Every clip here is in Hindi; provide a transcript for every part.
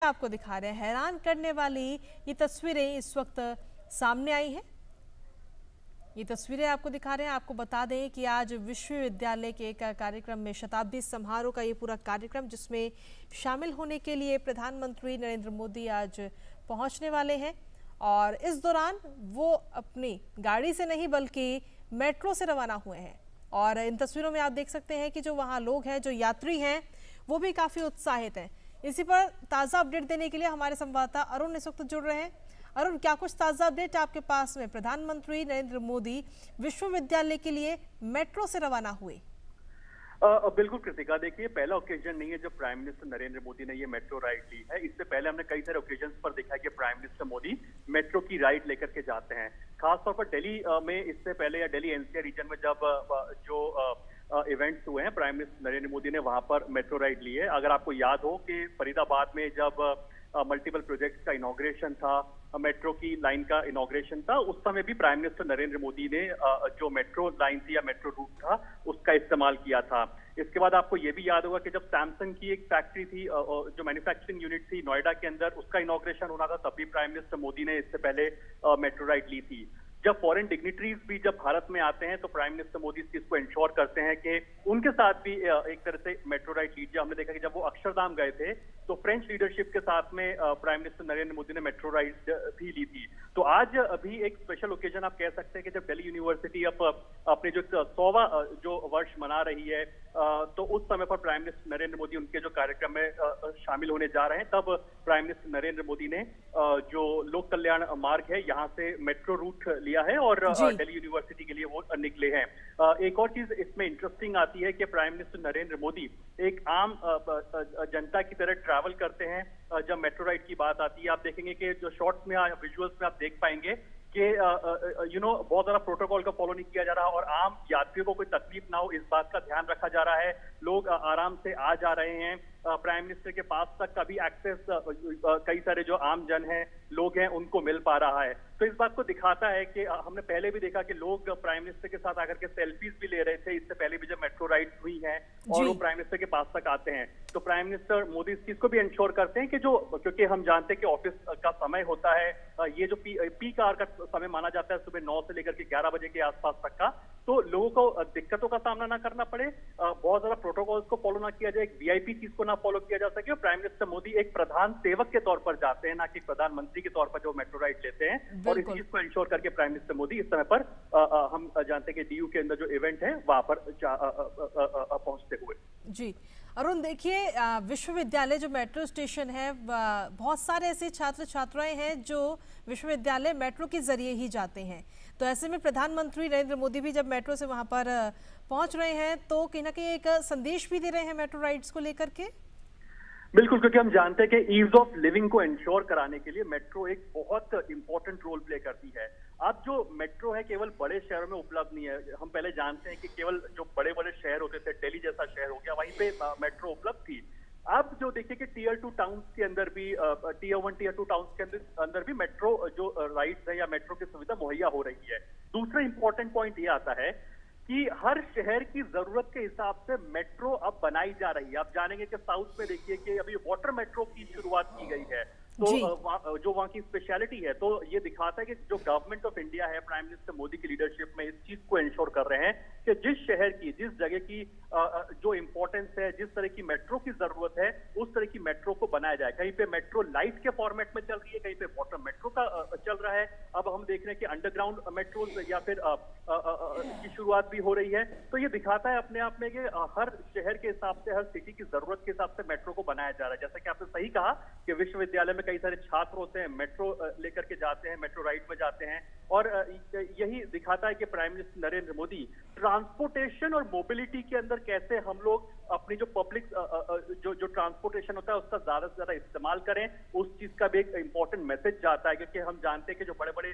आपको दिखा रहे हैं, हैरान करने वाली ये तस्वीरें इस वक्त सामने आई हैं। ये तस्वीरें आपको दिखा रहे हैं। आपको बता दें कि आज विश्वविद्यालय के एक कार्यक्रम में शताब्दी समारोह का ये पूरा कार्यक्रम, जिसमें शामिल होने के लिए प्रधानमंत्री नरेंद्र मोदी आज पहुंचने वाले हैं और इस दौरान वो अपनी गाड़ी से नहीं बल्कि मेट्रो से रवाना हुए हैं। और इन तस्वीरों में आप देख सकते हैं कि जो वहाँ लोग हैं, जो यात्री हैं, वो भी काफ़ी उत्साहित हैं। इसी पर ताज़ा अपडेट देने के लिए हमारे संवाददाता अरुण इस वक्त जुड़ रहे हैं। अरुण, क्या कुछ ताज़ा अपडेट आपके पास में? प्रधानमंत्री नरेंद्र मोदी विश्वविद्यालय के लिए मेट्रो से रवाना हुए। बिल्कुल कृतिका, देखिए पहला ओकेजन नहीं है जब प्राइम मिनिस्टर नरेंद्र मोदी ने ये मेट्रो राइड ली है। इससे पहले हमने कई सारे ओकेजन पर देखा है कि प्राइम मिनिस्टर मोदी मेट्रो की राइड लेकर के जाते हैं। खासतौर पर दिल्ली में इससे पहले या दिल्ली एनसीआर रीजन में जब जो इवेंट्स हुए हैं, प्राइम मिनिस्टर नरेंद्र मोदी ने वहां पर मेट्रो राइड ली है। अगर आपको याद हो कि फरीदाबाद में जब मल्टीपल प्रोजेक्ट्स का इनॉग्रेशन था, मेट्रो की लाइन का इनॉग्रेशन था, उस समय भी प्राइम मिनिस्टर नरेंद्र मोदी ने जो मेट्रो लाइन थी या मेट्रो रूट था उसका इस्तेमाल किया था। इसके बाद आपको ये भी याद होगा कि जब सैमसंग की एक फैक्ट्री थी, जो मैन्युफैक्चरिंग यूनिट थी नोएडा के अंदर, उसका इनॉग्रेशन होना था, तब भी प्राइम मिनिस्टर मोदी ने इससे पहले मेट्रो राइड ली थी। जब फॉरेन डिग्निटरीज भी जब भारत में आते हैं तो प्राइम मिनिस्टर मोदी इस चीज को इंश्योर करते हैं कि उनके साथ भी एक तरह से मेट्रो राइड लीजिए। हमने देखा कि जब वो अक्षरधाम गए थे तो फ्रेंच लीडरशिप के साथ में प्राइम मिनिस्टर नरेंद्र मोदी ने मेट्रो राइड भी ली थी। तो आज अभी एक स्पेशल ओकेजन आप कह सकते हैं कि जब दिल्ली यूनिवर्सिटी अब अपने जो 100वां जो वर्ष मना रही है, तो उस समय पर प्राइम मिनिस्टर नरेंद्र मोदी उनके जो कार्यक्रम में शामिल होने जा रहे हैं, तब प्राइम मिनिस्टर नरेंद्र मोदी ने जो लोक कल्याण मार्ग है यहाँ से मेट्रो रूट लिया है और दिल्ली यूनिवर्सिटी के लिए वो निकले हैं। एक और चीज इसमें इंटरेस्टिंग आती है कि प्राइम मिनिस्टर नरेंद्र मोदी एक आम जनता की तरह ट्रैवल करते हैं जब मेट्रो राइड की बात आती है। आप देखेंगे कि जो शॉर्ट्स में विजुअल्स में आप देख पाएंगे कि बहुत ज्यादा प्रोटोकॉल का फॉलो नहीं किया जा रहा और आम यात्रियों को कोई तकलीफ ना हो, इस बात का ध्यान रखा जा रहा है। लोग आराम से आ जा रहे हैं। प्राइम मिनिस्टर के पास तक का भी एक्सेस कई सारे जो आम जन हैं, लोग हैं, उनको मिल पा रहा है। तो इस बात को दिखाता है कि हमने पहले भी देखा कि लोग प्राइम मिनिस्टर के साथ आकर के सेल्फीज भी ले रहे थे, इससे पहले भी जब मेट्रो राइड हुई है और वो प्राइम मिनिस्टर के पास तक आते हैं। तो प्राइम मिनिस्टर मोदी इस चीज को भी इंश्योर करते हैं कि जो, क्योंकि हम जानते हैं कि ऑफिस का समय होता है, ये जो पीक आवर का समय माना जाता है सुबह 9 से लेकर के 11 बजे के आसपास तक का, तो लोगों को दिक्कतों का सामना ना करना पड़े, बहुत ज्यादा प्रोटोकॉल्स को फॉलो ना किया जाए, एक वीआईपी चीज को ना फॉलो किया जा सके। और प्राइम मिनिस्टर मोदी एक प्रधान सेवक के तौर पर जाते हैं, ना कि प्रधानमंत्री के तौर पर जो मेट्रो राइड लेते हैं। और इस चीज को इंश्योर करके प्राइम मिनिस्टर मोदी इस समय पर हम जानते हैं कि डीयू के अंदर जो इवेंट है वहां पर पहुंचते हुए। जी अरुण, देखिए विश्वविद्यालय जो मेट्रो स्टेशन है, बहुत सारे ऐसे छात्र छात्राएं हैं जो विश्वविद्यालय मेट्रो के जरिए ही जाते हैं। तो ऐसे में प्रधानमंत्री नरेंद्र मोदी भी जब मेट्रो से वहां पर पहुंच रहे हैं तो कहीं ना कहीं एक संदेश भी दे रहे हैं मेट्रो राइड्स को लेकर के। बिल्कुल, क्योंकि हम जानते हैं कि ईज ऑफ लिविंग को इंश्योर कराने के लिए मेट्रो एक बहुत इंपॉर्टेंट रोल प्ले करती है। अब जो मेट्रो है केवल बड़े शहरों में उपलब्ध नहीं है। हम पहले जानते हैं कि केवल जो बड़े बड़े शहर होते थे, दिल्ली जैसा शहर हो गया, वहीं पे मेट्रो उपलब्ध थी। अब जो देखिए कि टीयर 2 टाउन्स के अंदर भी, टीयर 1 टीयर 2 टाउन्स के अंदर भी मेट्रो जो राइड्स है या मेट्रो की सुविधा मुहैया हो रही है। दूसरा इंपॉर्टेंट पॉइंट ये आता है कि हर शहर की जरूरत के हिसाब से मेट्रो अब बनाई जा रही है। आप जानेंगे कि साउथ में देखिए कि अभी वाटर मेट्रो की शुरुआत की गई है, तो जो वहाँ की स्पेशलिटी है, तो ये दिखाता है कि जो गवर्नमेंट ऑफ इंडिया है प्राइम मिनिस्टर मोदी की लीडरशिप में, इस चीज को इंश्योर कर रहे हैं कि जिस शहर की, जिस जगह की जो इंपॉर्टेंस है, जिस तरह की मेट्रो की जरूरत है, उस तरह की मेट्रो को बनाया जाए। कहीं पे मेट्रो लाइट के फॉर्मेट में चल रही है, कहीं पे वाटर मेट्रो का चल रहा है। अब हम देख रहे हैं कि अंडरग्राउंड मेट्रो या फिर की शुरुआत भी हो रही है। तो ये दिखाता है अपने आप में कि हर शहर के हिसाब से, हर सिटी की जरूरत के हिसाब से मेट्रो को बनाया जा रहा है। जैसा कि आपने सही कहा कि विश्वविद्यालय में कई सारे छात्र होते हैं, मेट्रो लेकर के जाते हैं, मेट्रो राइड में जाते हैं, और यही दिखाता है कि prime minister Narendra Modi transportation और मोबिलिटी के अंदर कैसे हम लोग अपनी जो पब्लिक जो ट्रांसपोर्टेशन होता है उसका ज्यादा से ज्यादा इस्तेमाल करें, उस चीज का भी एक इंपॉर्टेंट मैसेज जाता है। क्योंकि हम जानते हैं कि जो बड़े बड़े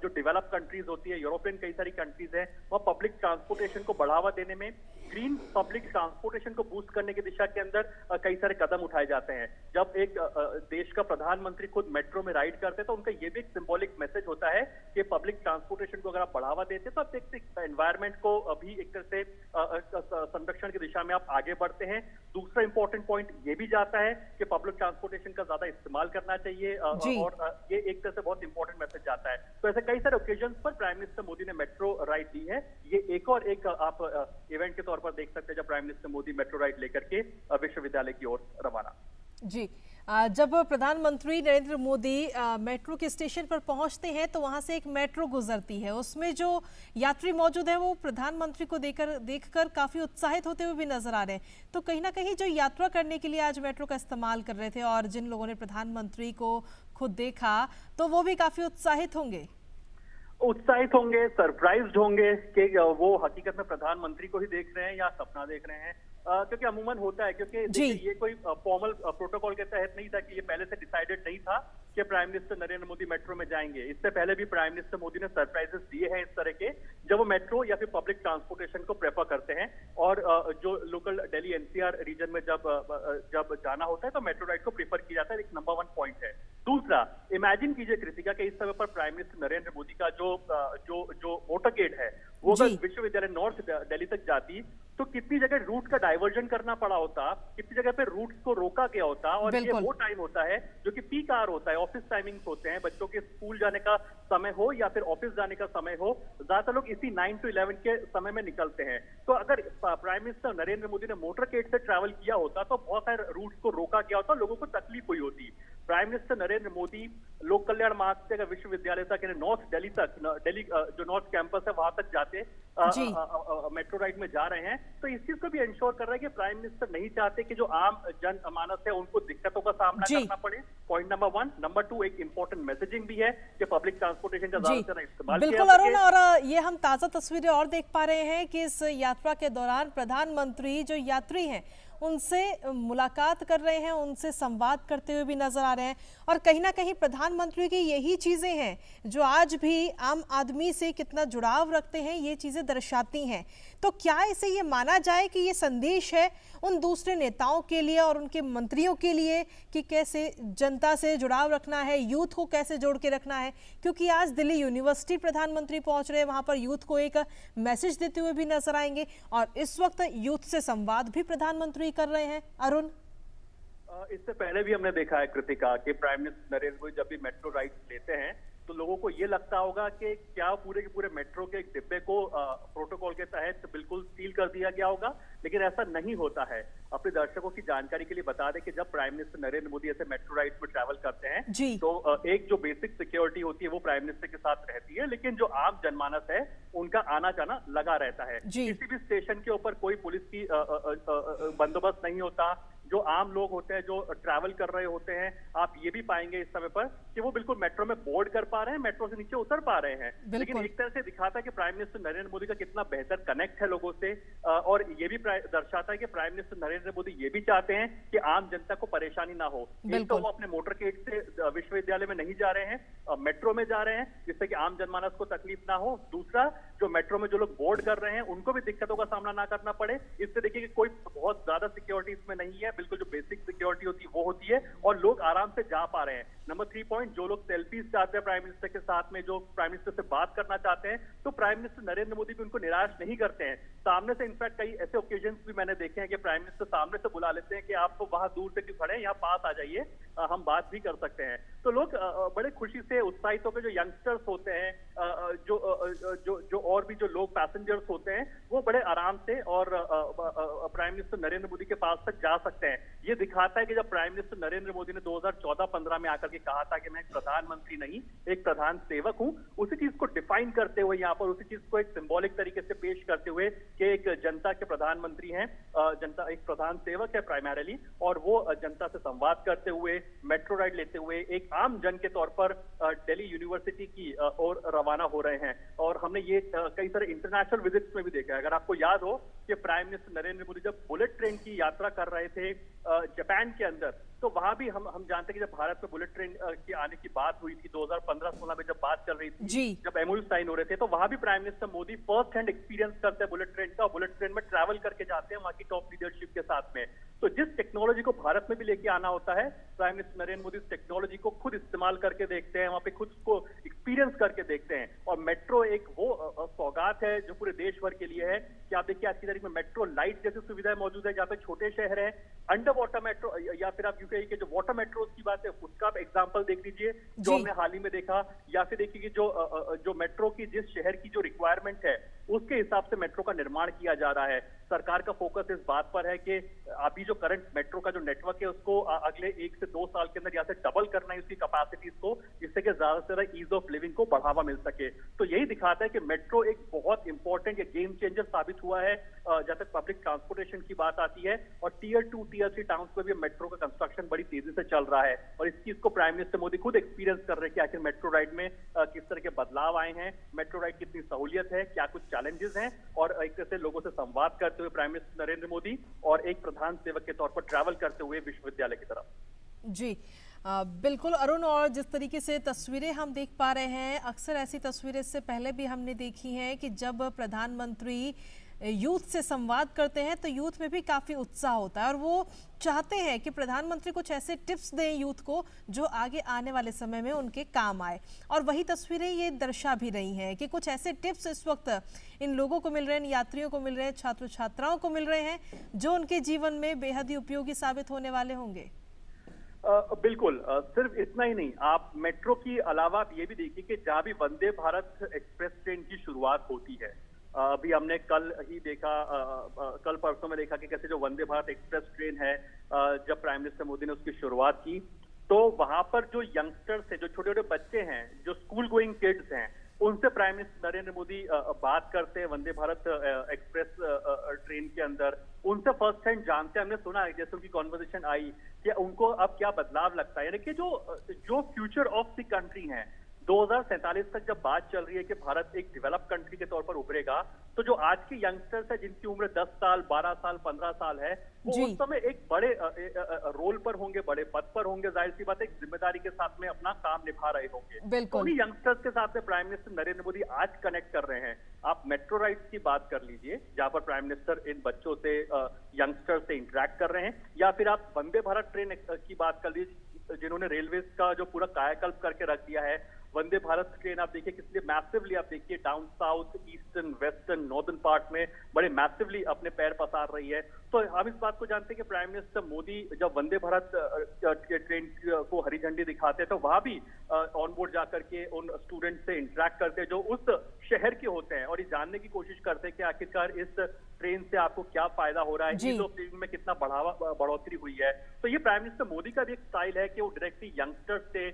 जो डेवलप कंट्रीज होती है, यूरोपियन कई सारी कंट्रीज है, वह पब्लिक ट्रांसपोर्टेशन को बढ़ावा देने में, ग्रीन पब्लिक ट्रांसपोर्टेशन को बूस्ट करने की दिशा के अंदर कई सारे कदम उठाए जाते हैं। जब एक देश का प्रधानमंत्री खुद मेट्रो में राइड करते हैं तो उनका ये भी एक सिंबॉलिक मैसेज होता है कि पब्लिक ट्रांसपोर्टेशन को अगर आप बढ़ावा देते हैं तो आप देखते हैं एनवायरमेंट को अभी एक तरह से संरक्षण की दिशा में आप आगे बढ़ते हैं। दूसरा इंपॉर्टेंट पॉइंट ये भी जाता है कि पब्लिक ट्रांसपोर्टेशन का ज्यादा इस्तेमाल करना चाहिए और ये एक तरह से बहुत इंपॉर्टेंट मैसेज जाता है। तो ऐसे कई सारे ओकेजन पर प्राइम मिनिस्टर मोदी ने मेट्रो राइड दी है। ये एक और एक आप इवेंट के तौर पर देख सकते हैं जब prime minister Modi metro ride लेकर के विश्वविद्यालय की ओर रवाना। जी, जब प्रधानमंत्री नरेंद्र मोदी मेट्रो के स्टेशन पर पहुंचते हैं तो वहां से एक मेट्रो गुजरती है, उसमें जो यात्री मौजूद है वो प्रधानमंत्री को देखकर काफी उत्साहित होते हुए भी नजर आ रहे हैं। तो कहीं ना कहीं जो यात्रा करने के लिए आज मेट्रो का इस्तेमाल कर रहे थे और जिन लोगों ने प्रधानमंत्री को खुद देखा तो वो भी काफी उत्साहित होंगे, सरप्राइज्ड होंगे कि वो हकीकत में प्रधानमंत्री को ही देख रहे हैं या सपना देख रहे हैं। क्योंकि अमूमन होता है, क्योंकि ये कोई फॉर्मल प्रोटोकॉल के तहत नहीं था कि ये पहले से डिसाइडेड नहीं था कि prime minister Narendra Modi metro में जाएंगे। इससे पहले भी प्राइम मिनिस्टर मोदी ने सरप्राइजेस दिए हैं इस तरह के, जब वो मेट्रो या फिर पब्लिक ट्रांसपोर्टेशन को प्रेफर करते हैं और जो लोकल दिल्ली एनसीआर रीजन में जब जाना होता है तो मेट्रो राइड को प्रेफर किया जाता है। एक नंबर 1 पॉइंट है। दूसरा, इमेजिन कीजिए कृतिका के इस समय पर प्राइम मिनिस्टर नरेंद्र मोदी का जो मोटरकेड है वो अगर विश्वविद्यालय नॉर्थ दिल्ली तक जाती तो कितनी जगह रूट का डाइवर्जन करना पड़ा होता, कितनी जगह पे रूट्स को रोका गया होता। और ये वो टाइम होता है जो कि पीक आवर होता है, ऑफिस टाइमिंग्स होते हैं, बच्चों के स्कूल जाने का समय हो या फिर ऑफिस जाने का समय हो, ज्यादातर लोग इसी 9 to 11 के समय में निकलते हैं। तो अगर प्राइम मिनिस्टर नरेंद्र मोदी ने मोटरकेड से ट्रैवल किया होता तो बहुत सारे रूट्स को रोका गया होता, लोगों को तकलीफ हुई होती। प्राइम मिनिस्टर नरेंद्र मोदी लोक कल्याण मार्ग से विश्वविद्यालय तक यानी नॉर्थ दिल्ली तक, दिल्ली जो नॉर्थ कैंपस है वहां तक जाते मेट्रो राइड में जा रहे हैं, तो इस चीज को भी इंश्योर कर रहा है कि प्राइम मिनिस्टर नहीं चाहते कि जो आम जन मानस है उनको दिक्कतों का सामना करना पड़े। Point number 1। नंबर 2, एक इंपॉर्टेंट मैसेजिंग भी है कि पब्लिक ट्रांसपोर्टेशन का ज्यादा से ज्यादा इस्तेमाल बिल्कुल अरुण, और ये हम ताजा तस्वीरें और देख पा रहे हैं कि इस यात्रा के दौरान प्रधानमंत्री जो यात्री हैं उनसे मुलाकात कर रहे हैं, उनसे संवाद करते हुए भी नजर आ रहे हैं। और कहीं ना कहीं प्रधानमंत्री की यही चीजें हैं जो आज भी आम आदमी से कितना जुड़ाव रखते हैं, ये चीजें दर्शाती हैं। तो क्या इसे ये माना जाए कि ये संदेश है उन दूसरे नेताओं के लिए और उनके मंत्रियों के लिए कि कैसे जनता से जुड़ाव रखना है, यूथ को कैसे जोड़ के रखना है? क्योंकि आज दिल्ली यूनिवर्सिटी प्रधानमंत्री पहुंच रहे हैं, वहां पर यूथ को एक मैसेज देते हुए भी नजर आएंगे और इस वक्त यूथ से संवाद भी प्रधानमंत्री कर रहे हैं। अरुण, इससे पहले भी हमने देखा है कृतिका कि प्राइम मिनिस्टर नरेंद्र मोदी जब भी मेट्रो राइड लेते हैं तो लोगों को ये लगता होगा कि क्या पूरे के पूरे मेट्रो के एक डिब्बे को प्रोटोकॉल के तहत बिल्कुल सील कर दिया गया होगा, लेकिन ऐसा नहीं होता है। अपने दर्शकों की जानकारी के लिए बता दें कि जब प्राइम मिनिस्टर नरेंद्र मोदी ऐसे मेट्रो राइड में ट्रैवल करते हैं तो एक जो बेसिक सिक्योरिटी होती है वो प्राइम मिनिस्टर के साथ रहती है, लेकिन जो आम जनमानस है उनका आना जाना लगा रहता है। किसी भी स्टेशन के ऊपर कोई पुलिस की बंदोबस्त नहीं होता। जो आम लोग होते हैं जो ट्रैवल कर रहे होते हैं, आप ये भी पाएंगे इस समय पर कि वो बिल्कुल मेट्रो में बोर्ड कर पा रहे हैं, मेट्रो से नीचे उतर पा रहे हैं। लेकिन एक तरह से दिखाता है कि प्राइम मिनिस्टर नरेंद्र मोदी का कितना बेहतर कनेक्ट है लोगों से, और ये भी दर्शाता है कि प्राइम मिनिस्टर नरेंद्र मोदी ये भी चाहते हैं कि आम जनता को परेशानी ना हो। एक तो वो अपने मोटरकेड से विश्वविद्यालय में नहीं जा रहे हैं, मेट्रो में जा रहे हैं जिससे कि आम जनमानस को तकलीफ ना हो। दूसरा, जो मेट्रो में जो लोग बोर्ड कर रहे हैं उनको भी दिक्कतों का सामना ना करना पड़े। इससे देखिए कि कोई बहुत ज्यादा सिक्योरिटी इसमें नहीं है, बिल्कुल जो बेसिक सिक्योरिटी होती है वो होती है और लोग आराम से जा पा रहे हैं। नंबर 3 पॉइंट, जो लोग सेल्फीज चाहते हैं प्राइम मिनिस्टर के साथ में, जो प्राइम मिनिस्टर से बात करना चाहते हैं, तो प्राइम मिनिस्टर नरेंद्र मोदी भी उनको निराश नहीं करते हैं। सामने से इनफैक्ट कई ऐसे ओकेजन भी मैंने देखे हैं कि प्राइम मिनिस्टर सामने से बुला लेते हैं कि आप तो वहां दूर से क्यों खड़े हैं, यहाँ पास आ जाइए, हम बात भी कर सकते हैं। तो लोग बड़े खुशी से उत्साहित होकर, जो यंगस्टर्स होते हैं, जो और भी जो लोग पैसेंजर्स होते हैं, वो बड़े आराम से और प्राइम मिनिस्टर नरेंद्र मोदी के पास तक जा सकते हैं। ये दिखाता है कि जब प्राइम मिनिस्टर नरेंद्र मोदी ने 2014-15 में आकर के कहा था कि मैं एक प्रधानमंत्री नहीं एक प्रधान सेवक हूं, उसी चीज को डिफाइन करते हुए यहाँ पर उसी चीज को एक सिंबॉलिक तरीके से पेश करते हुए कि एक जनता के प्रधानमंत्री हैं, जनता एक प्रधान सेवक है प्राइमरीली, और वो जनता से संवाद करते हुए, मेट्रो राइड लेते हुए एक आम जन के तौर पर दिल्ली यूनिवर्सिटी की ओर रवाना हो रहे हैं। और हमने ये कई सारे इंटरनेशनल विजिट्स में भी देखा है। अगर आपको याद हो कि प्राइम मिनिस्टर नरेंद्र मोदी जब बुलेट ट्रेन की यात्रा कर रहे थे जापान के अंदर, तो वहां भी हम जानते हैं कि जब भारत में बुलेट ट्रेन की आने की बात हुई थी 2015-16 में जब बात चल रही थी, जब एमओयू साइन हो रहे थे, तो वहां भी prime minister Modi first hand experience करते हैं बुलेट ट्रेन का, बुलेट ट्रेन में ट्रैवल करके जाते हैं वहां की टॉप लीडरशिप के साथ में। तो जिस टेक्नोलॉजी को भारत में भी लेके आना होता है, प्राइम मिनिस्टर नरेंद्र मोदी इस टेक्नोलॉजी को खुद इस्तेमाल करके देखते हैं, वहां पे खुद को एक्सपीरियंस करके देखते हैं। और मेट्रो एक वो सौगात है जो पूरे देश भर के लिए है कि आप देखिए आज की तारीख में मेट्रो लाइट जैसी सुविधाएं मौजूद है, जहाँ पे छोटे शहर है, अंडर वाटर मेट्रो, या फिर आप यूके के जो वाटर मेट्रो की बात है उसका आप एग्जाम्पल देख लीजिए जो हमने हाल ही में देखा, या फिर देखिए कि जो मेट्रो की जिस शहर की जो रिक्वायरमेंट है उसके हिसाब से मेट्रो का निर्माण किया जा रहा है। सरकार का फोकस इस बात पर है कि अभी जो करंट मेट्रो का जो नेटवर्क है उसको अगले 1 से 2 साल के अंदर यहाँ से डबल करना है उसकी कैपेसिटीज को, जिससे कि ज्यादा से ज्यादा ईज ऑफ लिविंग को बढ़ावा मिल सके। तो यही दिखाता है कि मेट्रो एक बहुत इंपॉर्टेंट या गेम चेंजर साबित हुआ है जहां तक पब्लिक ट्रांसपोर्टेशन की बात आती है। और टीयर 2 टीयर 3 टाउन्स में भी मेट्रो का कंस्ट्रक्शन बड़ी तेजी से चल रहा है, और इस चीज को प्राइम मिनिस्टर मोदी खुद एक्सपीरियंस कर रहे हैं कि आखिर मेट्रो राइड में किस तरह के बदलाव आए हैं, मेट्रो राइड कितनी सहूलियत है, क्या कुछ चैलेंजेस हैं। और एक तरह से लोगों से संवाद करते हुए प्राइम मिनिस्टर नरेंद्र मोदी और एक प्रधान सेवक के तौर पर ट्रैवल करते हुए विश्वविद्यालय की तरफ। जी बिल्कुल अरुण, और जिस तरीके से तस्वीरें हम देख पा रहे हैं, अक्सर ऐसी तस्वीरें इससे पहले भी हमने देखी हैं कि जब प्रधानमंत्री यूथ से संवाद करते हैं तो यूथ में भी काफ़ी उत्साह होता है और वो चाहते हैं कि प्रधानमंत्री कुछ ऐसे टिप्स दें यूथ को जो आगे आने वाले समय में उनके काम आए। और वही तस्वीरें ये दर्शा भी रही हैं कि कुछ ऐसे टिप्स इस वक्त इन लोगों को मिल रहे हैं, यात्रियों को मिल रहे हैं, छात्र छात्राओं को मिल रहे हैं जो उनके जीवन में बेहद ही उपयोगी साबित होने वाले होंगे। बिल्कुल, सिर्फ इतना ही नहीं, आप मेट्रो की अलावा आप ये भी देखिए कि जहां भी वंदे भारत एक्सप्रेस ट्रेन की शुरुआत होती है, अभी हमने कल ही देखा, कल परसों में देखा कि कैसे जो वंदे भारत एक्सप्रेस ट्रेन है, जब प्राइम मिनिस्टर मोदी ने उसकी शुरुआत की तो वहां पर जो यंगस्टर्स है, जो छोटे छोटे बच्चे हैं, जो स्कूल गोइंग किड्स हैं, उनसे प्राइम मिनिस्टर नरेंद्र मोदी बात करते हैं वंदे भारत एक्सप्रेस ट्रेन के अंदर, उनसे फर्स्ट हैंड जानते हैं। हमने सुना है जैसे उनकी कॉन्वर्सेशन आई कि उनको अब क्या बदलाव लगता है, यानी कि जो फ्यूचर ऑफ द कंट्री है 2047 तक जब बात चल रही है कि भारत एक डेवलप कंट्री के तौर पर उभरेगा, तो जो आज के यंगस्टर्स है जिनकी उम्र 10 साल 12 साल 15 साल है, वो उस समय एक बड़े रोल पर होंगे, बड़े पद पर होंगे, जाहिर सी बात है एक जिम्मेदारी के साथ में अपना काम निभा रहे होंगे। तो उन्हीं यंगस्टर्स के साथ में प्राइम मिनिस्टर नरेंद्र मोदी आज कनेक्ट कर रहे हैं। आप मेट्रो राइड्स की बात कर लीजिए जहां पर प्राइम मिनिस्टर इन बच्चों से, यंगस्टर्स से इंटरेक्ट कर रहे हैं, या फिर आप वंदे भारत ट्रेन की बात कर लीजिए जिन्होंने रेलवेज का जो पूरा कायाकल्प करके रख दिया है। वंदे भारत ट्रेन आप देखिए किस लिए मैसिवली, आप देखिए down south, eastern, western, northern part में बड़े मैसिवली अपने पैर पसार रही है। तो हम इस बात को जानते हैं कि प्राइम मिनिस्टर मोदी जब वंदे भारत ट्रेन को हरी झंडी दिखाते हैं तो वहां भी ऑन बोर्ड जाकर के उन स्टूडेंट से इंटरेक्ट करते हैं जो उस शहर के होते हैं, और ये जानने की कोशिश करते हैं कि आखिरकार इस ट्रेन से आपको क्या फायदा हो रहा है, ईज ऑफ लिविंग में कितना बढ़ोतरी हुई है। तो ये प्राइम मिनिस्टर मोदी का भी एक स्टाइल है कि वो डायरेक्टली यंगस्टर्स से,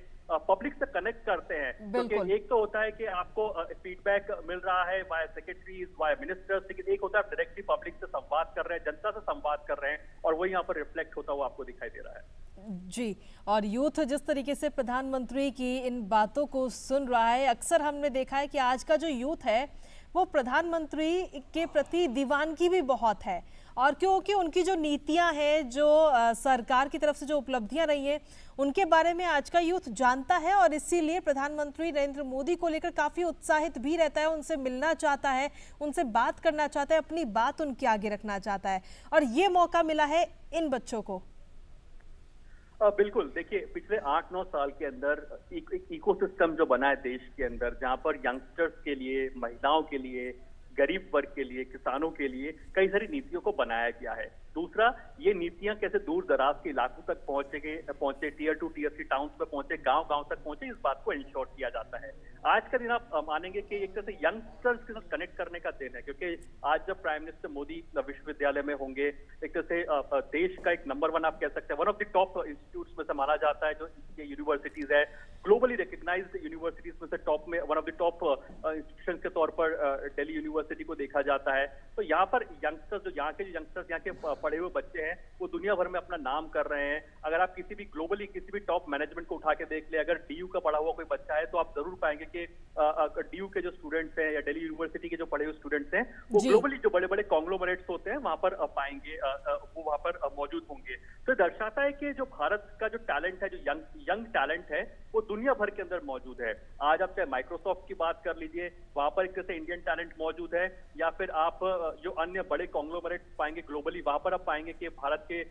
पब्लिक से कनेक्ट करते हैं। क्योंकि एक तो होता है कि आपको फीडबैक मिल रहा है वाया सेक्रेटरीज, वाया मिनिस्टर्स, लेकिन एक होता है डायरेक्टली पब्लिक से संवाद कर रहे हैं, जनता से संवाद कर रहे हैं, और वही यहाँ पर रिफ्लेक्ट होता हुआ आपको दिखाई दे रहा है। जी, और यूथ जिस तरीके से प्रधानमंत्री की इन बातों को सुन रहा है, अक्सर हमने देखा है कि आज का जो यूथ है वो प्रधानमंत्री के प्रति दीवानगी भी बहुत है, और क्योंकि उनकी जो नीतियां हैं, जो सरकार की तरफ से जो उपलब्धियां रही हैं, उनके बारे में आज का यूथ जानता है, और इसीलिए प्रधानमंत्री नरेंद्र मोदी को लेकर काफ़ी उत्साहित भी रहता है, उनसे मिलना चाहता है, उनसे बात करना चाहता है, अपनी बात उनके आगे रखना चाहता है, और ये मौका मिला है इन बच्चों को। बिल्कुल, देखिए पिछले 8-9 साल के अंदर एक इकोसिस्टम जो बना है देश के अंदर, जहां पर यंगस्टर्स के लिए, महिलाओं के लिए, गरीब वर्ग के लिए, किसानों के लिए कई सारी नीतियों को बनाया गया है। दूसरा, ये नीतियां कैसे दूर दराज के इलाकों तक पहुंचे, टीयर 2 टीयर 3 टाउन्स में पहुंचे, गांव तक पहुंचे, इस बात को इंश्योर किया जाता है। आज का दिन आप मानेंगे कि एक तरह से यंगस्टर्स के साथ कनेक्ट करने का दिन है, क्योंकि आज जब प्राइम मिनिस्टर मोदी विश्वविद्यालय में होंगे, एक तरह से देश का एक नंबर 1 आप कह सकते हैं, one of the top institutes में से माना जाता है जो ये यूनिवर्सिटी यूनिवर्सिटीज है, ग्लोबली रिकग्नाइज्ड यूनिवर्सिटीज में से टॉप में one of the top institution के तौर पर दिल्ली यूनिवर्सिटी को देखा जाता है। तो यहाँ पर यंगस्टर्स, जो यहाँ के यंगस्टर्स, यहाँ के पढ़े हुए बच्चे हैं, वो दुनिया भर में अपना नाम कर रहे हैं। अगर आप किसी भी ग्लोबली किसी भी टॉप मैनेजमेंट को उठा के देख ले, अगर डीयू का पढ़ा हुआ कोई बच्चा है तो आप जरूर पाएंगे कि डीयू के जो स्टूडेंट्स हैं या दिल्ली यूनिवर्सिटी के जो पढ़े हुए स्टूडेंट्स हैं, वो ग्लोबली जो बड़े बड़े कॉन्ग्लोमरेट्स होते हैं वहां पर पाएंगे, वो वहां पर मौजूद होंगे। तो दर्शाता है कि जो भारत का जो टैलेंट है, जो यंग टैलेंट है, वो दुनिया भर के अंदर मौजूद है। आज आप चाहे माइक्रोसॉफ्ट की बात कर लीजिए, वहां पर एक तरह से इंडियन टैलेंट मौजूद है, या फिर आप जो अन्य बड़े कॉन्ग्लोमरेट पाएंगे ग्लोबली, वहां पर आप पाएंगे कि भारत के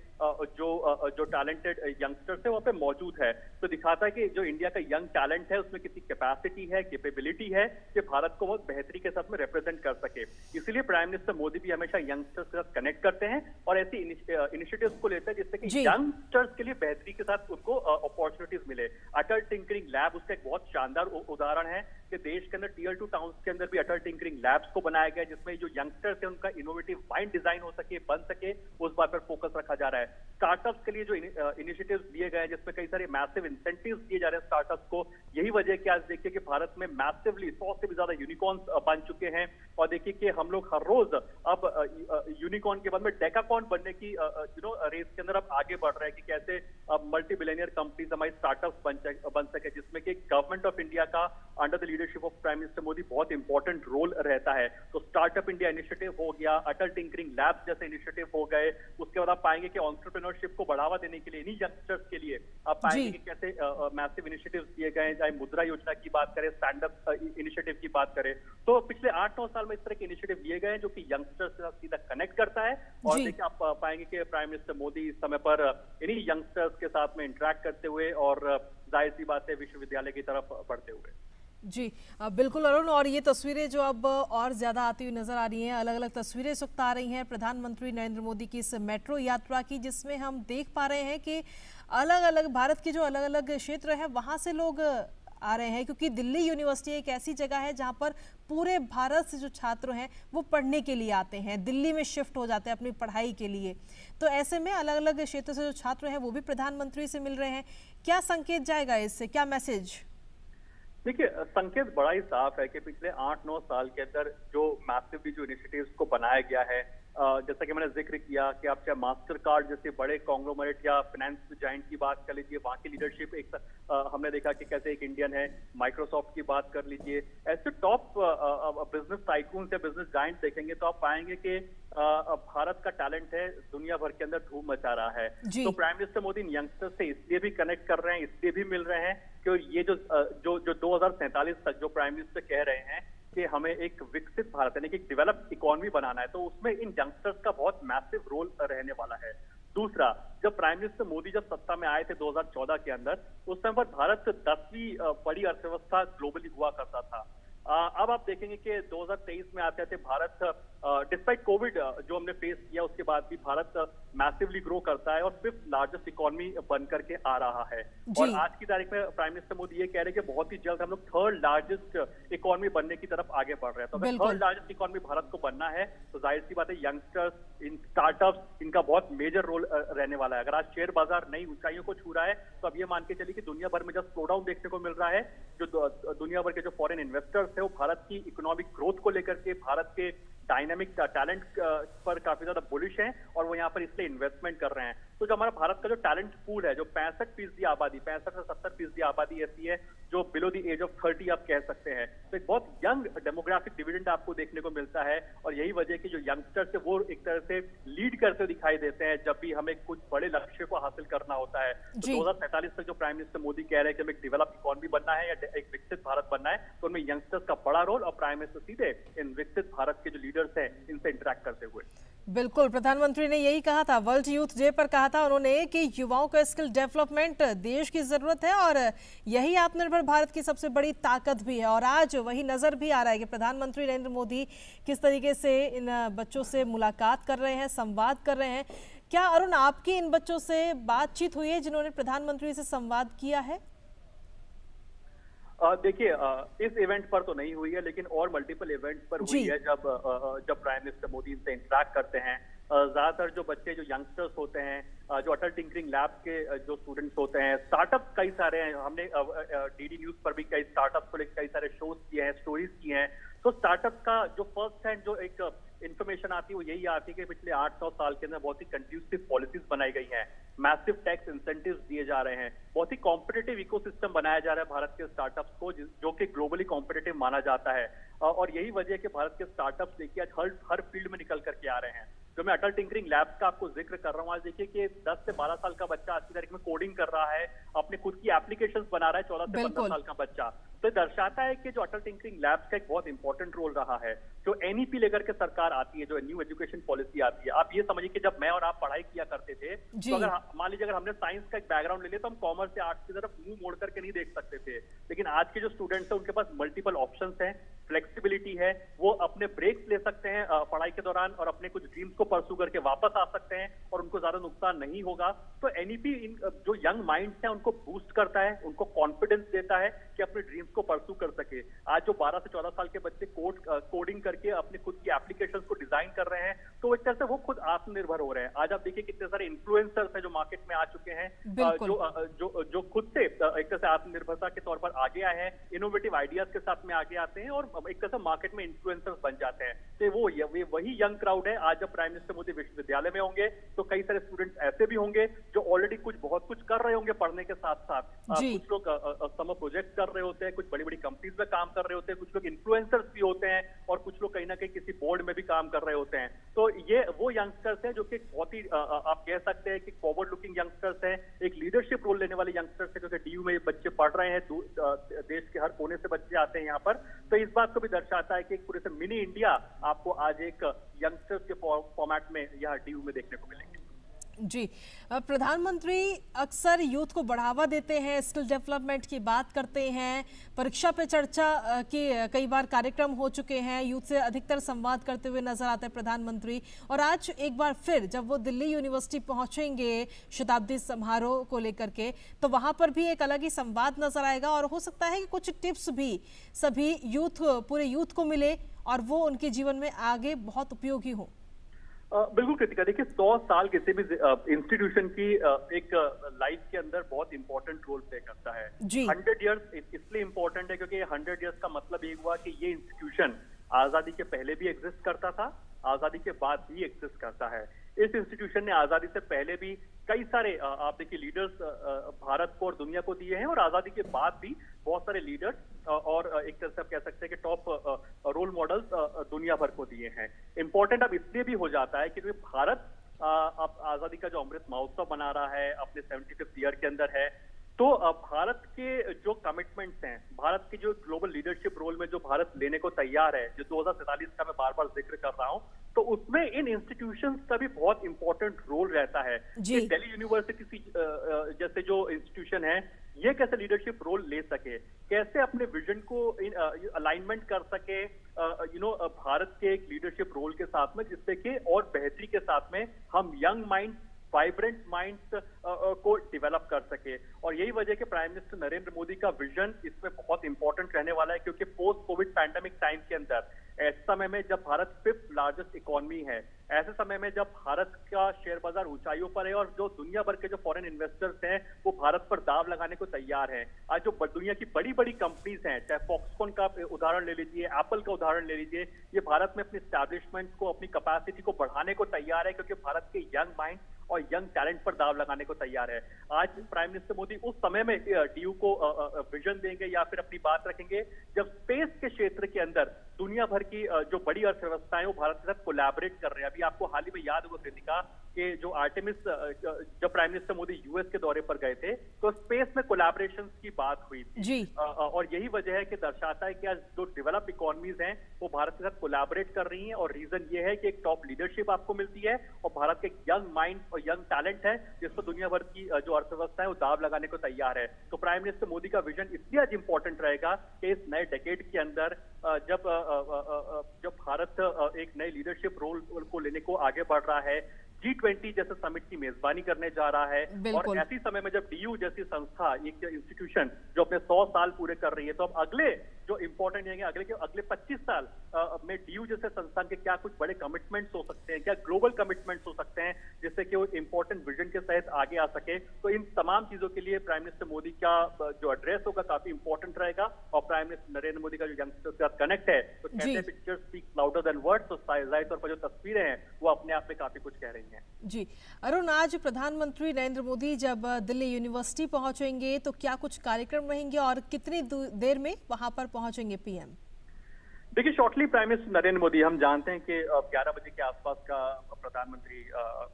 जो टैलेंटेड यंगस्टर्स है वहां पे मौजूद है। तो दिखाता है कि जो इंडिया का यंग टैलेंट है उसमें कितनी कैपेसिटी है, कैपेबिलिटी है कि भारत को बहुत बेहतरी के साथ में रिप्रेजेंट कर सके। इसलिए प्राइम मिनिस्टर मोदी भी हमेशा यंगस्टर्स के साथ कनेक्ट करते हैं और ऐसी इनिशिएटिव्स को लेते हैं जिससे कि यंगस्टर्स के लिए बेहतरी के साथ उनको अपॉर्चुनिटीज मिले। अटल टिंकरिंग लैब उसका एक बहुत शानदार उदाहरण है कि देश के अंदर टियर 2 टाउन्स के अंदर भी अटल टिंकरिंग लैब्स को बनाया गया, जिसमें जो यंगस्टर्स है उनका इनोवेटिव माइंड डिजाइन हो सके, बन सके, उस बात पर फोकस रखा जा रहा है। स्टार्टअप्स के लिए जो इनिशिएटिव्स लिए गए हैं, जिसमें कई सारे मैसिव इंसेंटिव्स दिए जा रहे हैं स्टार्टअप्स को, यही वजह है कि आज देखिए कि भारत में मैसिवली 100 से भी ज्यादा यूनिकॉर्न्स बन चुके हैं। और देखिए कि हम लोग हर रोज अब यूनिकॉर्न के बाद में डेकाकॉर्न बनने की रेस के अंदर अब आगे बढ़ रहे हैं कि कैसे अब मल्टी बिलियनियर कंपनीज हमारी स्टार्टअप्स बन सके, जिसमें कि गवर्नमेंट ऑफ इंडिया का under the leadership of prime minister Modi बहुत इंपॉर्टेंट रोल रहता है। तो स्टार्टअप इंडिया इनिशिएटिव हो गया, अटल टिंकरिंग लैब्स जैसे इनिशिएटिव हो गए। उसके बाद आप पाएंगे कि एंटरप्रेन्योरशिप को बढ़ावा देने के लिए इन्हीं यंगस्टर्स के लिए आप पाएंगे कि कैसे मैसिव इनिशिएटिव्स दिए गए हैं, चाहे मुद्रा योजना की बात करें, स्टैंड अप इनिशिएटिव की बात करें। तो पिछले 8-9 साल में इस तरह के इनिशिएटिव लिए गए हैं जो कि यंगस्टर्स के साथ सीधा कनेक्ट करता है। और देखिए आप पाएंगे कि प्राइम मिनिस्टर मोदी इस समय पर इन्हीं यंगस्टर्स के साथ में इंटरेक्ट करते हुए और जाहिर सी बात है विश्वविद्यालय की तरफ बढ़ते हुए। जी बिल्कुल अरुण, और ये तस्वीरें जो अब और ज़्यादा आती हुई नज़र आ रही हैं, अलग अलग तस्वीरें इस वक्त आ रही हैं प्रधानमंत्री नरेंद्र मोदी की इस मेट्रो यात्रा की, जिसमें हम देख पा रहे हैं कि अलग अलग भारत के जो अलग अलग क्षेत्र हैं वहाँ से लोग आ रहे हैं, क्योंकि दिल्ली यूनिवर्सिटी एक ऐसी जगह है जहाँ पर पूरे भारत से जो छात्र हैं वो पढ़ने के लिए आते हैं, दिल्ली में शिफ्ट हो जाते हैं अपनी पढ़ाई के लिए। तो ऐसे में अलग अलग क्षेत्र से जो छात्र हैं वो भी प्रधानमंत्री से मिल रहे हैं। क्या संकेत जाएगा इससे, क्या मैसेज? देखिए संकेत बड़ा ही साफ है कि पिछले 8-9 साल के अंदर जो मैसिवली जो इनिशिएटिव्स को बनाया गया है, जैसा कि मैंने जिक्र किया कि आप चाहे मास्टर कार्ड जैसे बड़े कॉन्ग्लोमरेट या फाइनेंस जाइंट की बात कर लीजिए, वहाँ की लीडरशिप एक हमने देखा कि कैसे एक इंडियन है, माइक्रोसॉफ्ट की बात कर लीजिए, ऐसे टॉप बिजनेस टाइकून्स या बिजनेस जाइंट देखेंगे तो आप पाएंगे कि भारत का टैलेंट है दुनिया भर के अंदर धूम मचा रहा है। तो प्राइम मिनिस्टर मोदी यंगस्टर्स से इसलिए भी कनेक्ट कर रहे हैं, इसलिए भी मिल रहे हैं कि ये जो 2047 तक जो प्राइम मिनिस्टर कह रहे हैं कि हमें एक विकसित भारत यानी कि एक डेवलप्ड इकोनॉमी बनाना है, तो उसमें इन यंगस्टर्स का बहुत मैसिव रोल रहने वाला है। दूसरा, जब प्राइम मिनिस्टर मोदी जब सत्ता में आए थे 2014 के अंदर, उस समय पर भारत 10वीं बड़ी अर्थव्यवस्था ग्लोबली हुआ करता था। अब आप देखेंगे कि 2023 में आते थे भारत डिस्पाइट कोविड जो हमने फेस किया उसके बाद भी भारत मैसिवली ग्रो करता है और 5th लार्जेस्ट इकोनॉमी बन करके आ रहा है। और आज की तारीख में प्राइम मिनिस्टर मोदी ये कह रहे हैं कि बहुत ही जल्द हम लोग 3rd लार्जेस्ट इकोनॉमी बनने की तरफ आगे बढ़ रहे हैं। तो अगर 3rd लार्जेस्ट इकोनॉमी भारत को बनना है तो जाहिर सी बात है यंगस्टर्स, इन स्टार्टअप्स, इनका बहुत मेजर रोल रहने वाला है। अगर आज शेयर बाजार नई ऊंचाइयों को छू रहा है तो अब ये मान के चलिए कि दुनिया भर में जब स्लो डाउन देखने को मिल रहा है, जो दुनिया भर के जो फॉरेन इन्वेस्टर्स है वो भारत की इकोनॉमिक ग्रोथ को लेकर के, भारत के डायनामिक टैलेंट पर काफी ज्यादा बुलिश हैं और वो यहाँ पर इसलिए इन्वेस्टमेंट कर रहे हैं। तो जो हमारा भारत का जो टैलेंट पूल है, जो 65% आबादी, 65 से 70% आबादी ऐसी है जो बिलो द एज ऑफ 30 आप कह सकते हैं, तो एक बहुत यंग डेमोग्राफिक डिविडेंड आपको देखने को मिलता है। और यही वजह है कि जो यंगस्टर्स है वो एक तरह से लीड करते दिखाई देते हैं जब भी हमें कुछ बड़े लक्ष्य को हासिल करना होता है। तो 2047 तक जो प्राइम मिनिस्टर मोदी कह रहे हैं कि हमें एक डेवलप इकोनॉमी बनना है या एक विकसित भारत बनना है, तो उनमें यंगस्टर्स का बड़ा रोल और प्राइम मिनिस्टर सीधे इन विकसित भारत के जो लीडर्स हैं इनसे इंटरेक्ट करते हुए। बिल्कुल, प्रधानमंत्री ने यही कहा था, वर्ल्ड यूथ डे पर कहा था उन्होंने कि युवाओं का स्किल डेवलपमेंट देश की जरूरत है और यही आत्मनिर्भर भारत की सबसे बड़ी ताकत भी है। और आज वही नजर भी आ रहा है कि प्रधानमंत्री नरेंद्र मोदी किस तरीके से इन बच्चों से मुलाकात कर रहे हैं, संवाद कर रहे हैं। क्या अरुण, आपकी इन बच्चों से बातचीत हुई है जिन्होंने प्रधानमंत्री से संवाद किया है? देखिए इस इवेंट पर तो नहीं हुई है, लेकिन और मल्टीपल इवेंट्स पर हुई है जब प्राइम मिनिस्टर मोदी इनसे इंटरेक्ट करते हैं। ज्यादातर जो बच्चे जो यंगस्टर्स होते हैं जो अटल टिंकरिंग लैब के जो स्टूडेंट्स होते हैं, स्टार्टअप कई सारे हैं। हमने डीडी न्यूज पर भी कई स्टार्टअप को लेकर कई सारे शोज किए हैं, स्टोरीज किए हैं। तो स्टार्टअप का जो फर्स्ट हैंड जो एक इन्फॉर्मेशन आती है वो यही आती है कि पिछले 8-9 साल के अंदर बहुत ही कंड्यूसिव पॉलिसीज बनाई गई हैं, मैसिव टैक्स इंसेंटिव्स दिए जा रहे हैं, बहुत ही कॉम्पिटिटिव इकोसिस्टम बनाया जा रहा है भारत के स्टार्टअप्स को, जो कि ग्लोबली कॉम्पिटिटिव माना जाता है। और यही वजह है कि भारत के स्टार्टअप्स देखिए आज हर फील्ड में निकल करके आ रहे हैं। जो मैं अटल टिंकरिंग लैब्स का आपको जिक्र कर रहा हूँ, आज देखिए कि 10 से 12 साल का बच्चा आज की तारीख में कोडिंग कर रहा है, अपने खुद की एप्लीकेशंस बना रहा है, 14 से 15 साल का बच्चा। तो दर्शाता है कि जो अटल टिंकरिंग लैब्स का एक बहुत इंपॉर्टेंट रोल रहा है। जो एनईपी लेकर के सरकार आती है, जो न्यू एजुकेशन पॉलिसी आती है, आप ये समझिए कि जब मैं और आप पढ़ाई किया करते थे, तो अगर मान लीजिए अगर हमने साइंस का एक बैकग्राउंड ले लिया तो हम कॉमर्स या आर्ट्स की तरफ मुंह मोड़ करके नहीं देख सकते थे। लेकिन आज के जो स्टूडेंट्स हैं उनके पास मल्टीपल ऑप्शंस हैं, फ्लेक्सिबिलिटी है, वो अपने ब्रेक्स ले सकते हैं पढ़ाई के दौरान और अपने कुछ ड्रीम्स को परस्यू करके वापस आ सकते हैं और उनको ज्यादा नुकसान नहीं होगा। तो एनईपी जो यंग माइंड्स हैं उनको बूस्ट करता है, उनको कॉन्फिडेंस देता है कि अपने ड्रीम्स को परस्यू कर सके। आज जो 12 से 14 साल के बच्चे कोडिंग करके अपने खुद की एप्लीकेशंस को डिजाइन कर रहे हैं, तो एक तरह से वो खुद आत्मनिर्भर हो रहे हैं। आज आप देखिए कितने सारे इन्फ्लुएंसर्स हैं जो मार्केट में आ चुके हैं, जो खुद से एक तरह से आत्मनिर्भरता के तौर पर आगे आए हैं, इनोवेटिव आइडियाज के साथ में आगे आते हैं और एक तरह से मार्केट में इन्फ्लुएंसर्स बन जाते हैं। तो वो वही यंग क्राउड है। आज जब प्राइम मिनिस्टर मोदी विश्वविद्यालय में होंगे तो कई सारे स्टूडेंट्स ऐसे भी होंगे जो ऑलरेडी बहुत कुछ कर रहे होंगे पढ़ने के साथ साथ। कुछ लोग समर प्रोजेक्ट कर रहे होते हैं, कुछ बड़ी बड़ी कंपनीज में काम कर रहे होते हैं, कुछ लोग इन्फ्लुएंसर्स भी होते हैं और कुछ लोग कहीं ना कहीं किसी बोर्ड में भी काम कर रहे होते हैं। तो ये वो यंगस्टर्स हैं जो कि बहुत ही आप कह सकते हैं कि फॉरवर्ड लुकिंग यंगस्टर्स हैं, एक लीडरशिप रोल लेने वाले यंगस्टर्स हैं, क्योंकि डीयू में बच्चे पढ़ रहे हैं, देश के हर कोने से बच्चे आते हैं यहाँ पर। तो इस बात को भी दर्शाता है कि एक पूरे से मिनी इंडिया आपको आज एक यंगस्टर्स के फॉर्मेट में यहाँ डीयू में देखने को मिलेंगे। जी, प्रधानमंत्री अक्सर यूथ को बढ़ावा देते हैं, स्किल डेवलपमेंट की बात करते हैं, परीक्षा पे चर्चा के कई बार कार्यक्रम हो चुके हैं, यूथ से अधिकतर संवाद करते हुए नजर आते हैं प्रधानमंत्री। और आज एक बार फिर जब वो दिल्ली यूनिवर्सिटी पहुंचेंगे शताब्दी समारोह को लेकर के, तो वहां पर भी एक अलग ही संवाद नजर आएगा और हो सकता है कि कुछ टिप्स भी सभी पूरे यूथ को मिले और वो उनके जीवन में आगे बहुत उपयोगी हो। बिल्कुल कृतिका, देखिए 100 साल किसी भी इंस्टीट्यूशन की एक लाइफ के अंदर बहुत इंपॉर्टेंट रोल प्ले करता है। 100 इयर्स इसलिए इंपॉर्टेंट है क्योंकि 100 इयर्स का मतलब ये हुआ कि ये इंस्टीट्यूशन आजादी के पहले भी एग्जिस्ट करता था, आजादी के बाद भी एग्जिस्ट करता है। इस इंस्टीट्यूशन ने आजादी से पहले भी कई सारे आप देखिए लीडर्स भारत को और दुनिया को दिए हैं और आजादी के बाद भी बहुत सारे लीडर्स और एक तरह से आप कह सकते हैं कि टॉप रोल मॉडल्स दुनिया भर को दिए हैं। इंपॉर्टेंट अब इसलिए भी हो जाता है क्योंकि भारत अब आजादी का जो अमृत महोत्सव मना रहा है, अपने 75th ईयर के अंदर है। तो भारत के जो कमिटमेंट्स हैं, भारत के जो ग्लोबल लीडरशिप रोल में जो भारत लेने को तैयार है, जो 2047 का मैं बार बार जिक्र कर रहा हूं, तो उसमें इन इंस्टीट्यूशंस का भी बहुत इंपॉर्टेंट रोल रहता है। दिल्ली यूनिवर्सिटी जैसे जो इंस्टीट्यूशन है, ये कैसे लीडरशिप रोल ले सके, कैसे अपने विजन को अलाइनमेंट कर सके भारत के एक लीडरशिप रोल के साथ में, जिससे कि और बेहतरी के साथ में हम यंग माइंड, वाइब्रेंट माइंड्स को डेवलप कर सके। और यही वजह कि प्राइम मिनिस्टर नरेंद्र मोदी का विजन इसमें बहुत इंपॉर्टेंट रहने वाला है, क्योंकि पोस्ट कोविड पैंडेमिक टाइम के अंदर, ऐसे समय में जब भारत 5th लार्जेस्ट इकोनॉमी है, ऐसे समय में जब भारत का शेयर बाजार ऊंचाइयों पर है और जो दुनिया भर के जो फॉरेन इन्वेस्टर्स हैं वो भारत पर दाव लगाने को तैयार हैं। आज जो दुनिया की बड़ी बड़ी कंपनीज हैं, चाहे फॉक्सकॉन का उदाहरण ले लीजिए, एप्पल का उदाहरण ले लीजिए, ये भारत में अपनी स्टैब्लिशमेंट को, अपनी कैपेसिटी को बढ़ाने को तैयार है, क्योंकि भारत के यंग माइंड और यंग टैलेंट पर दाव लगाने को तैयार है। आज प्राइम मिनिस्टर मोदी उस समय में डीयू को विजन देंगे या फिर अपनी बात रखेंगे जब स्पेस के क्षेत्र के अंदर दुनिया भर की जो बड़ी अर्थव्यवस्थाएं वो भारत के साथ कोलैबोरेट कर रहे हैं। अभी आपको हाल ही में याद होगा कृतिका कि जो आर्टेमिस, जब प्राइम मिनिस्टर मोदी यूएस के दौरे पर गए थे तो स्पेस में कोलैबोरेशन की बात हुई थी। और यही वजह है कि दर्शाता है कि आज जो डेवलप इकोनॉमीज हैं वो भारत के साथ कोलैबोरेट कर रही हैं, और रीजन ये है कि एक टॉप लीडरशिप आपको मिलती है और भारत के यंग माइंड और यंग टैलेंट है जिस पर दुनिया भर की जो अर्थव्यवस्था है वो दाव लगाने को तैयार है। तो प्राइम मिनिस्टर मोदी का विजन इसलिए आज इंपॉर्टेंट रहेगा कि इस नए डेकेड के अंदर जब भारत एक नए लीडरशिप रोल को लेने को आगे बढ़ रहा है, G20 जैसे समिट की मेजबानी करने जा रहा है, और ऐसी समय में जब डीयू जैसी संस्था, एक इंस्टीट्यूशन जो अपने 100 साल पूरे कर रही है, तो अब अगले जो इंपॉर्टेंट है कि अगले 25 साल में डीयू जैसे संस्थान के क्या कुछ बड़े कमिटमेंट्स हो सकते हैं, क्या ग्लोबल कमिटमेंट्स हो सकते हैं, जिससे कि वो इंपॉर्टेंट विजन के तहत आगे आ सके। तो इन तमाम चीजों के लिए प्राइम मिनिस्टर मोदी का जो एड्रेस होगा काफी इंपॉर्टेंट रहेगा। और प्राइम मिनिस्टर नरेंद्र मोदी का जो यंगस्टर्स के साथ कनेक्ट है, तो कहते हैं pictures speak louder than words. तो जाहिर तौर पर जो तस्वीरें हैं वो अपने आप में काफी कुछ कह रही हैं। जी अरुण, आज प्रधानमंत्री नरेंद्र मोदी जब दिल्ली यूनिवर्सिटी पहुंचेंगे तो क्या कुछ कार्यक्रम रहेंगे और कितनी देर में वहां पर पहुंचेंगे पीएम? देखिए, shortly prime minister Narendra Modi, हम जानते हैं कि 11 बजे के आसपास का प्रधानमंत्री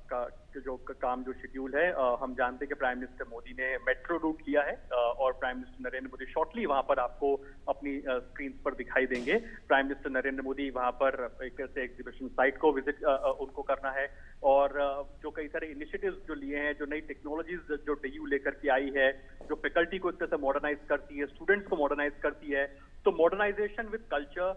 का जो काम जो शेड्यूल है, हम जानते हैं कि प्राइम मिनिस्टर मोदी ने मेट्रो रूट लिया है और prime minister Narendra Modi shortly वहां पर आपको अपनी स्क्रीन पर दिखाई देंगे। प्राइम मिनिस्टर नरेंद्र मोदी वहां पर एक तरह से एग्जीबिशन साइट को विजिट उनको करना है और जो कई सारे इनिशिएटिव्स जो लिए हैं, जो नई टेक्नोलॉजीज जो डीयू लेकर के आई है, जो फैकल्टी को एक तरह से मॉडर्नाइज करती है, स्टूडेंट्स को मॉडर्नाइज करती है, तो मॉडर्नाइजेशन विद कल्चर,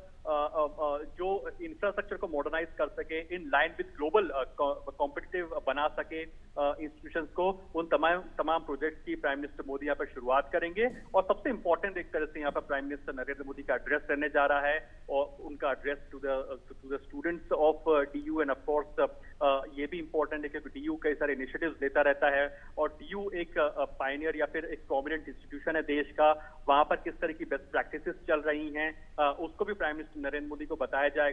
जो इंफ्रास्ट्रक्चर को मॉडर्नाइज कर सके, in line with global competitive बना सके इंस्टीट्यूशंस को, उन तमाम प्रोजेक्ट्स की प्राइम मिनिस्टर मोदी यहाँ पर शुरुआत करेंगे। और सबसे इंपॉर्टेंट एक तरह से यहाँ पर प्राइम मिनिस्टर नरेंद्र मोदी का एड्रेस रहने जा रहा है और उनका address to the students of DU. And of course ये भी इंपॉर्टेंट है क्योंकि डीयू कई सारे इनिशिएटिव्स लेता रहता है और डीयू एक पायनियर या फिर एक प्रोमिनेंट इंस्टीट्यूशन है देश का। वहां पर किस तरह की बेस्ट प्रैक्टिसेस चल रही हैं उसको भी प्राइम मिनिस्टर नरेंद्र मोदी को बताया जाएगा।